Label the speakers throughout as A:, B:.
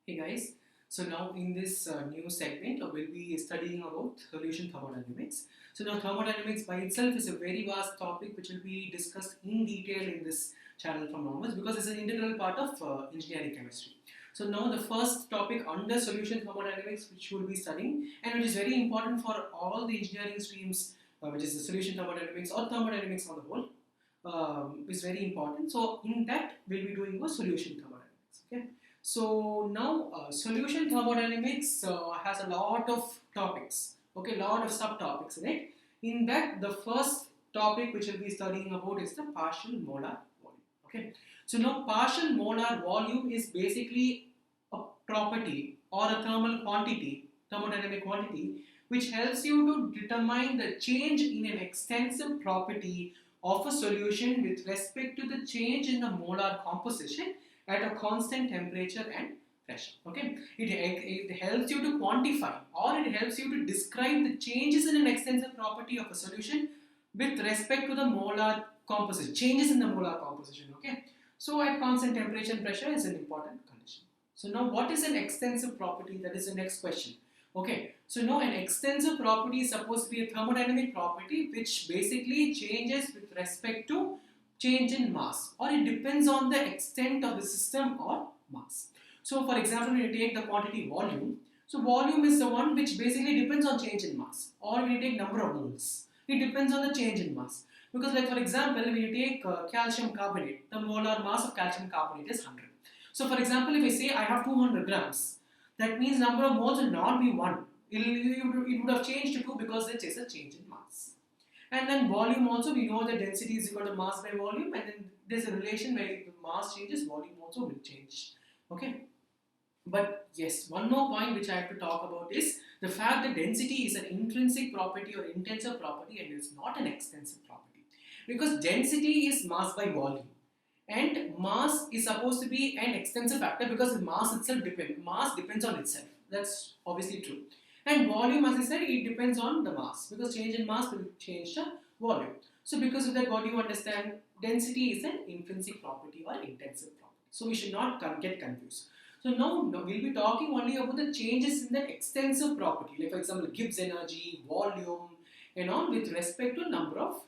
A: Hey guys, so now in this new segment, we'll be studying about solution thermodynamics. So now thermodynamics by itself is a very vast topic which will be discussed in detail in this channel from onwards because it's an integral part of engineering chemistry. So now the first topic under solution thermodynamics which we'll be studying and which is very important for all the engineering streams which is the solution thermodynamics or thermodynamics on the whole is very important. So in that we'll be doing a solution thermodynamics. Okay. So now solution thermodynamics has a lot of topics, okay, lot of subtopics in it. In that, the first topic which we'll be studying about is the partial molar volume. Okay, so now partial molar volume is basically a property or a thermal quantity, thermodynamic quantity, which helps you to determine the change in an extensive property of a solution with respect to the change in the molar composition at a constant temperature and pressure. Okay, it helps you to quantify or it helps you to describe the changes in an extensive property of a solution with respect to the molar composition, changes in the molar composition. Okay, so at constant temperature and pressure is an important condition. So now what is an extensive property? That is the next question. Okay, so now an extensive property is supposed to be a thermodynamic property which basically changes with respect to change in mass, or it depends on the extent of the system or mass. So for example, when you take the quantity volume, so volume is the one which basically depends on change in mass, or when you take number of moles, it depends on the change in mass. Because like for example, when you take calcium carbonate, the molar mass of calcium carbonate is 100. So for example, if I say I have 200 grams, that means number of moles will not be 1. It would have changed to 2 because it is a change in mass. And then volume also, we know that density is equal to mass by volume, and then there's a relation where if the mass changes, volume also will change. Okay. But yes, one more point which I have to talk about is the fact that density is an intrinsic property or intensive property and it's not an extensive property. Because density is mass by volume. And mass is supposed to be an extensive factor because mass itself depends on itself. That's obviously true. And volume, as I said, it depends on the mass because change in mass will change the volume. So because of that, what do you understand? Density is an intrinsic property or intensive property. So we should not get confused. So now we'll be talking only about the changes in the extensive property, like for example, Gibbs energy, volume, and all with respect to number of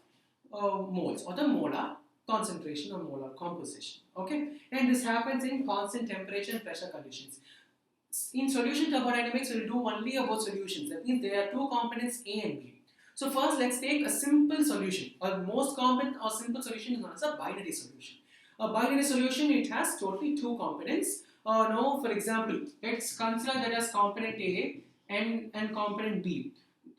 A: moles or the molar concentration or molar composition. Okay, and this happens in constant temperature and pressure conditions. In solution thermodynamics, we'll do only about solutions. That means there are two components A and B. So first, let's take a simple solution. Or most common or simple solution is known as a binary solution. A binary solution, it has totally two components. Now, for example, let's consider that as component A and component B.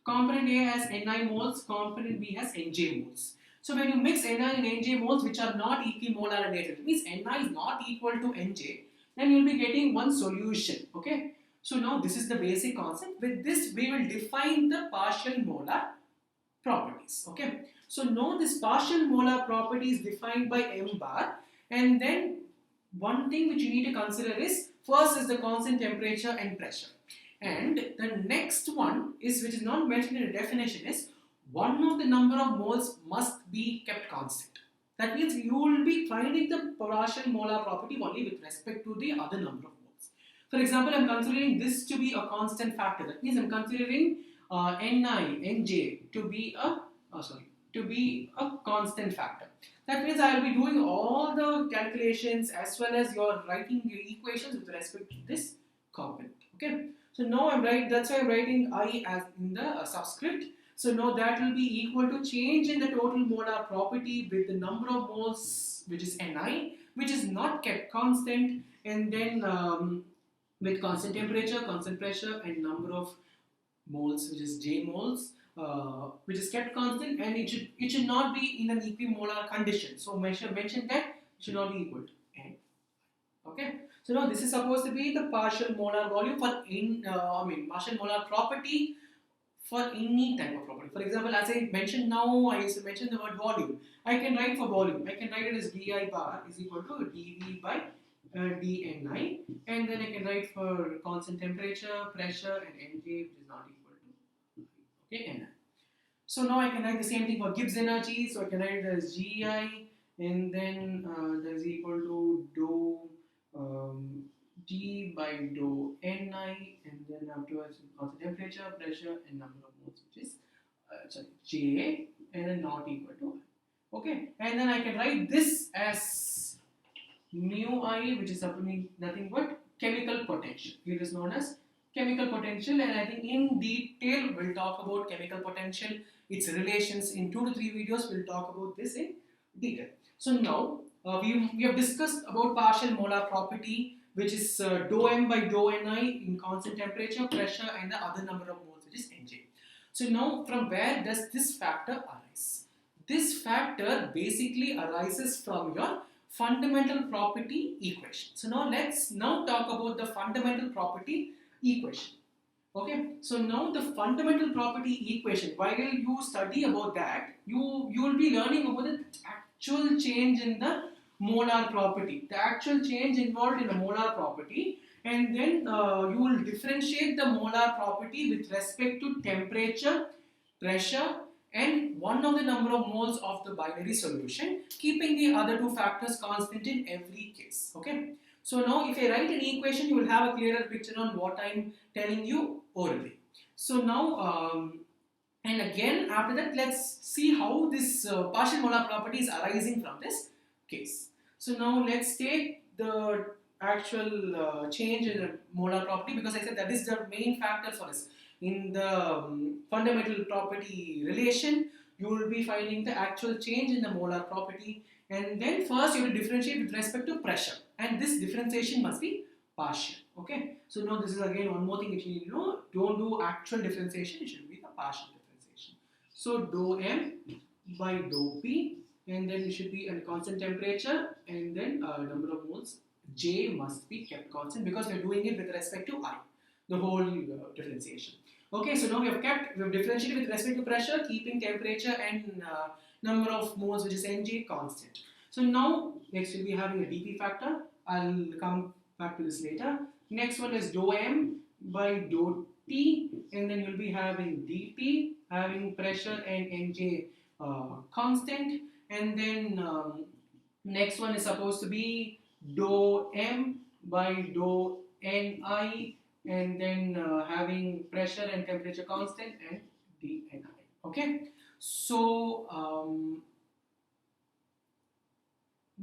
A: Component A has Ni moles, component B has Nj moles. So when you mix Ni and Nj moles which are not equimolar in nature, it means Ni is not equal to Nj, then you will be getting one solution. Okay. So now this is the basic concept. With this we will define the partial molar properties. Okay. So now this partial molar property is defined by m bar, and then one thing which you need to consider is first is the constant temperature and pressure. And the next one is, which is not mentioned in the definition, is one of the number of moles must be kept constant. That means you will be finding the partial molar property only with respect to the other number of moles. For example, I am considering this to be a constant factor. That means I am considering Ni, Nj to be a constant factor. That means I will be doing all the calculations as well as your writing your equations with respect to this component. Okay. So now that's why I'm writing I as in the subscript. So now that will be equal to change in the total molar property with the number of moles, which is Ni, which is not kept constant, and then with constant temperature, constant pressure, and number of moles, which is J moles, which is kept constant, and it should not be in an equimolar condition. So mention that it should not be equal to N. Okay. So now this is supposed to be the partial molar volume for partial molar property for any type of property. For example, as I mentioned now, I used to mention the word volume. I can write for volume. I can write it as di bar is equal to dV by dNi, and then I can write for constant temperature, pressure, and Nj, which is not equal to Ni. So now I can write the same thing for Gibbs energy. So I can write it as Gi, and then that is equal to dou G by dou Ni, and then afterwards constant temperature, pressure, and number of moles, which is sorry, J, and then not equal to I. Okay, and then I can write this as mu I, which is nothing but chemical potential. It is known as chemical potential, and I think in detail we'll talk about chemical potential, its relations in 2 to 3 videos. We'll talk about this in detail. So now we have discussed about partial molar property, which is dou m by dou Ni in constant temperature, pressure, and the other number of moles, which is Nj. So now from where does this factor arise? This factor basically arises from your fundamental property equation. So now let's talk about the fundamental property equation. Okay, so now the fundamental property equation, while you study about that, you will be learning about the actual change in the molar property, the actual change involved in the molar property, and then you will differentiate the molar property with respect to temperature, pressure, and one of the number of moles of the binary solution, keeping the other two factors constant in every case. Okay, so now if I write an equation, you will have a clearer picture on what I am telling you orally. So now and again after that, let's see how this partial molar property is arising from this case. So now let's take the actual change in the molar property, because I said that is the main factor for us. In the fundamental property relation, you will be finding the actual change in the molar property, and then first you will differentiate with respect to pressure, and this differentiation must be partial. Okay, so now this is again one more thing which you need to know. Don't do actual differentiation, it should be the partial differentiation. So dou m by dou p, and then it should be a constant temperature, and then number of moles J must be kept constant, because we are doing it with respect to I, the whole differentiation. Okay, so now we have differentiated with respect to pressure, keeping temperature and number of moles, which is Nj, constant. So now next we'll be having a dP factor. I'll come back to this later. Next one is dou m by dou t, and then you'll be having dP, having pressure and Nj constant, and then next one is supposed to be dou m by dou Ni, and then having pressure and temperature constant and dNi. Okay, so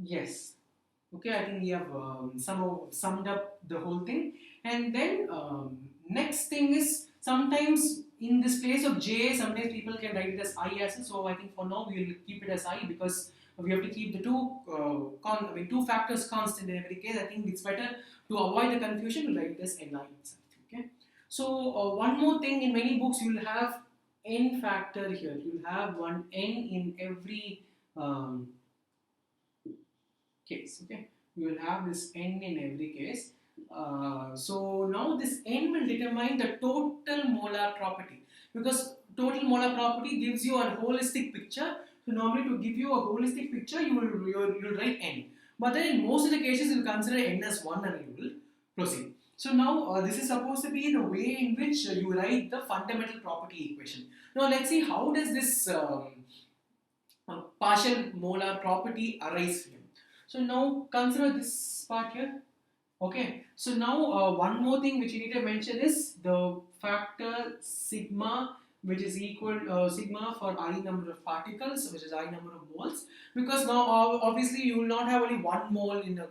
A: yes, okay, I think we have somehow summed up the whole thing. And then next thing is, sometimes in this place of J, sometimes people can write it as I as well. So I think for now we will keep it as I, because we have to keep the two factors constant in every case. I think it's better to avoid the confusion, we'll write it as Ni itself. Okay. So one more thing, in many books you will have n factor here. You will have one n in every case. Okay, you will have this n in every case. So now this n will determine the total molar property, because total molar property gives you a holistic picture. So normally to give you a holistic picture, you will write n, but then in most of the cases you will consider n as 1 and you will proceed. So now this is supposed to be the way in which you write the fundamental property equation. Now let's see how does this partial molar property arise here. So now consider this part here. Okay, so now one more thing which you need to mention is the factor sigma, which is equal sigma for I number of particles, which is I number of moles, because now obviously you will not have only one mole in the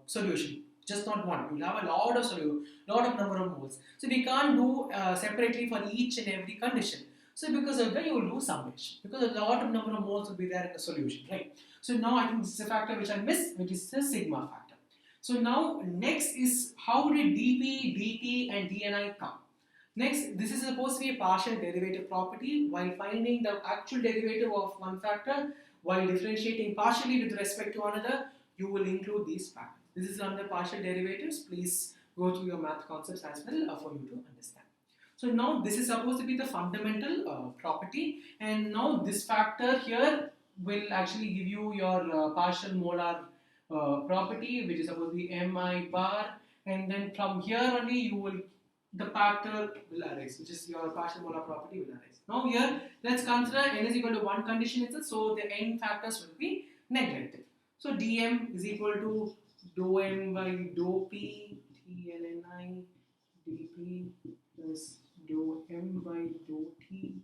A: solution, just not one. You will have a lot of number of moles. So we can't do separately for each and every condition. So because of that, you will do summation, because a lot of number of moles will be there in the solution, right? So now I think this is a factor which I missed, which is the sigma factor. So now next is, how did dP, dt and dNi come? Next, this is supposed to be a partial derivative property. While finding the actual derivative of one factor, while differentiating partially with respect to another, you will include these factors. This is under partial derivatives. Please go through your math concepts as well for you to understand. So now this is supposed to be the fundamental property, and now this factor here will actually give you your partial molar property, which is supposed to be mi bar, and then from here only the factor will arise, which is your partial molar property will arise. Now here let's consider n is equal to one condition itself, so the n factors will be neglected. So dm is equal to dou m by dou p TNNI dP plus dou M by dou T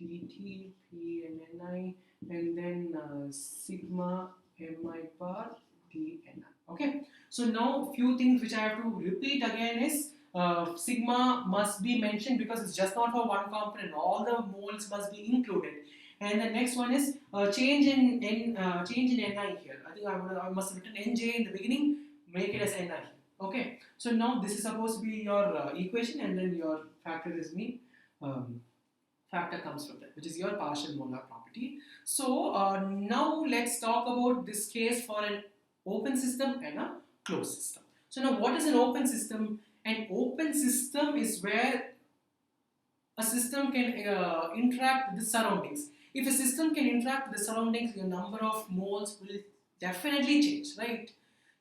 A: dt PNNI, and then sigma Mi bar dNi. Okay, so now few things which I have to repeat again is sigma must be mentioned because it's just not for one component, all the moles must be included. And the next one is change in change in Ni here. I think I must have written Nj in the beginning, make it as Ni. Okay, so now this is supposed to be your equation, and then your factor is me. Factor comes from that, which is your partial molar property. So now let's talk about this case for an open system and a closed system. So now what is an open system? An open system is where a system can interact with the surroundings. If a system can interact with the surroundings, your number of moles will definitely change, right?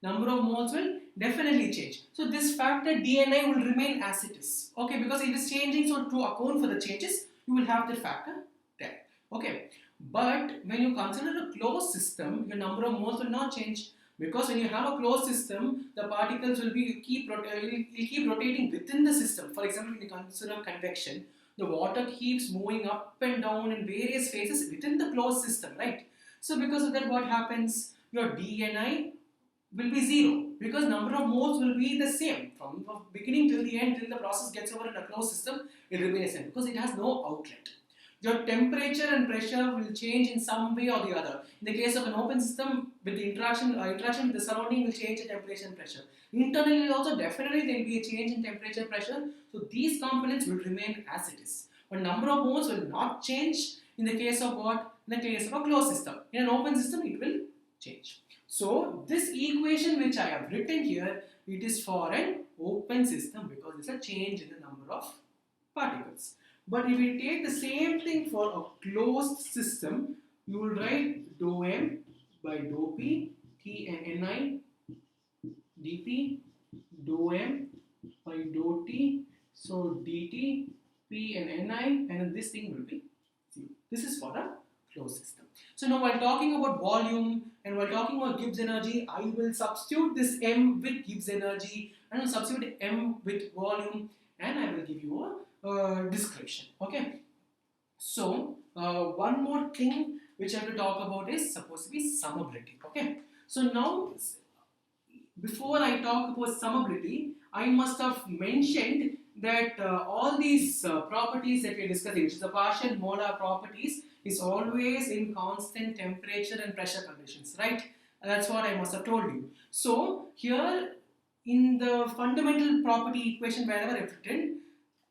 A: Number of moles will definitely change. So this factor dNi will remain as it is, okay, because it is changing. So to account for the changes, you will have the factor there, okay. But when you consider a closed system, your number of moles will not change, because when you have a closed system, the particles will keep rotating within the system. For example, when you consider convection, the water keeps moving up and down in various phases within the closed system, right? So because of that, what happens? Your dNi will be 0, because number of moles will be the same from the beginning till the end, till the process gets over in a closed system. It remains the same because it has no outlet. Your temperature and pressure will change in some way or the other. In the case of an open system, with the interaction with the surrounding will change the temperature and pressure. Internally also definitely there will be a change in temperature and pressure. So these components will remain as it is. But number of moles will not change in the case of what? In the case of a closed system. In an open system, it will change. So this equation which I have written here, it is for an open system because it's a change in the number of particles. But if we take the same thing for a closed system, you will write dou M by dou P, T and Ni, dP, dou M by dou T, so dt, P and Ni, and then this thing will be 0. This is for a closed system. So now while talking about volume and while talking about Gibbs energy, I will substitute this M with Gibbs energy and I will substitute M with volume, and I will give you a description. Okay. So one more thing which I have to talk about is supposed to be summability. Okay. So now before I talk about summability, I must have mentioned that all these properties that we are discussing, which is the partial molar properties, is always in constant temperature and pressure conditions, right? That's what I must have told you. So here in the fundamental property equation wherever I've written,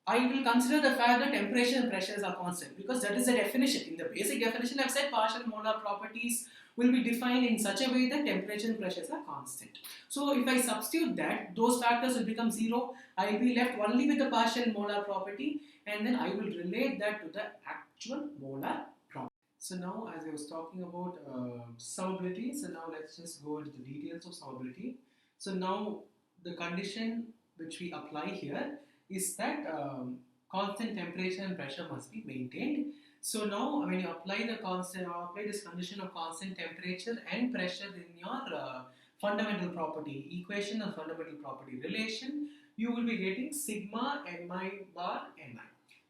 A: I will consider the fact that temperature and pressures are constant, because that is the definition. In the basic definition, I've said partial molar properties will be defined in such a way that temperature and pressures are constant. So if I substitute that, those factors will become 0. I will be left only with the partial molar property, and then I will relate that to the actual molar property. So now, as I was talking about summability, so now let's just go into the details of summability. So now the condition which we apply here is that constant temperature and pressure must be maintained. So now when you apply this condition of constant temperature and pressure in your fundamental property equation or fundamental property relation, you will be getting sigma Mi bar Ni.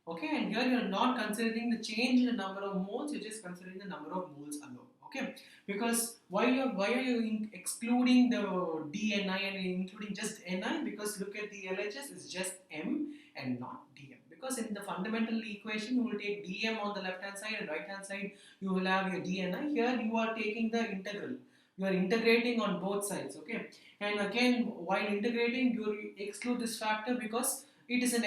A: Okay, and here you are not considering the change in the number of moles, you are just considering the number of moles alone. Okay, because why are you excluding the dNi and including just Ni? Because look at the LHS, it's just M and not dm. Because in the fundamental equation, you will take dm on the left hand side and right hand side you will have your dNi. Here you are taking the integral. You are integrating on both sides. Okay, and again while integrating, you exclude this factor because it is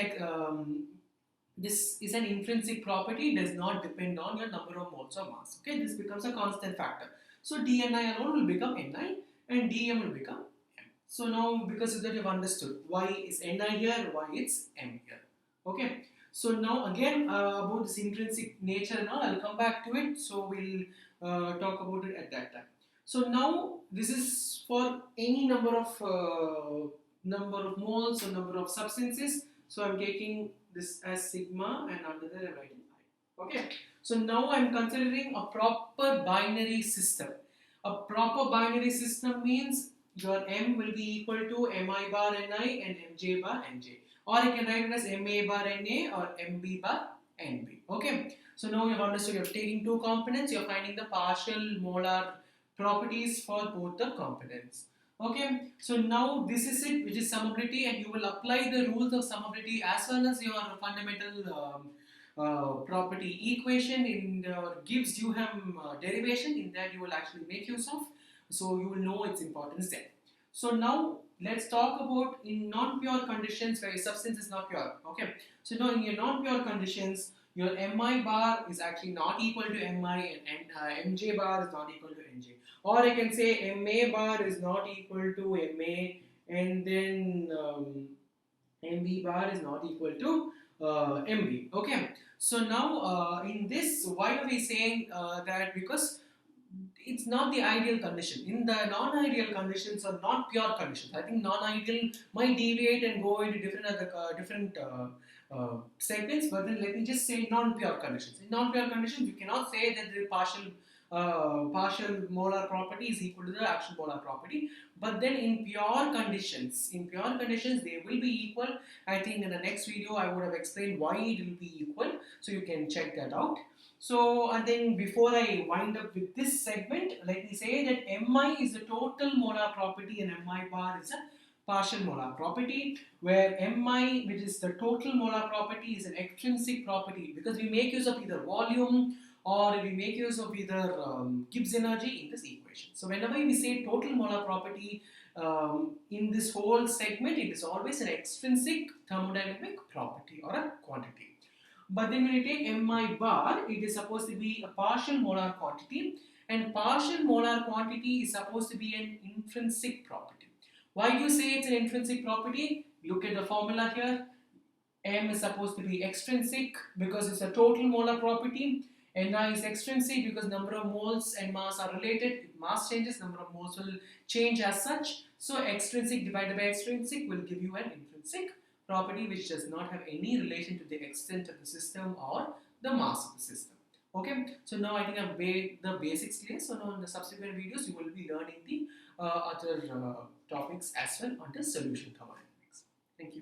A: this is an intrinsic property, does not depend on your number of moles or mass. Okay, this becomes a constant factor. So dNi alone will become Ni and dm will become M. So now because of that you have understood why is Ni here, why it's M here. Okay. So now again about this intrinsic nature and all, I'll come back to it. So we'll talk about it at that time. So now this is for any number of moles or number of substances. So I'm taking this as sigma and under that I'm writing I. Okay. So now I'm considering a proper binary system. A proper binary system means your M will be equal to Mi bar Ni and Mj bar Nj. Or you can write it as Ma bar Na or Mb bar Nb. Okay. So now you've understood, you're taking two components, you're finding the partial molar properties for both the components. Okay, so now this is it, which is summability, and you will apply the rules of summability as well as your fundamental property equation in Gibbs Duhem derivation. In that you will actually make use of, so you will know its importance there. So now let's talk about in non-pure conditions where a substance is not pure. Okay, so now in your non-pure conditions, your Mi bar is actually not equal to Mi and Mj bar is not equal to Nj. Or I can say Ma bar is not equal to Ma and then MB bar is not equal to MB. Okay. So now in this, why are we saying that? Because it's not the ideal condition. In the non-ideal conditions or not pure conditions, I think non-ideal might deviate and go into different segments. But then let me just say non-pure conditions. In non-pure conditions, you cannot say that the partial molar property is equal to the actual molar property. But then in pure conditions, they will be equal. I think in the next video I would have explained why it will be equal, so you can check that out. So, and then before I wind up with this segment, let me say that Mi is the total molar property and Mi bar is a partial molar property, where Mi, which is the total molar property, is an extrinsic property because we make use of either volume or we make use of either Gibbs energy in this equation. So, whenever we say total molar property in this whole segment, it is always an extrinsic thermodynamic property or a quantity. But then when you take Mi bar, it is supposed to be a partial molar quantity, and partial molar quantity is supposed to be an intrinsic property. Why do you say it's an intrinsic property? Look at the formula here. M is supposed to be extrinsic because it's a total molar property. Ni is extrinsic because number of moles and mass are related. If mass changes, number of moles will change as such. So extrinsic divided by extrinsic will give you an intrinsic property which does not have any relation to the extent of the system or the mass of the system. Okay, so now I think I've made the basics clear. So now in the subsequent videos, you will be learning the other topics as well under solution thermodynamics. Thank you.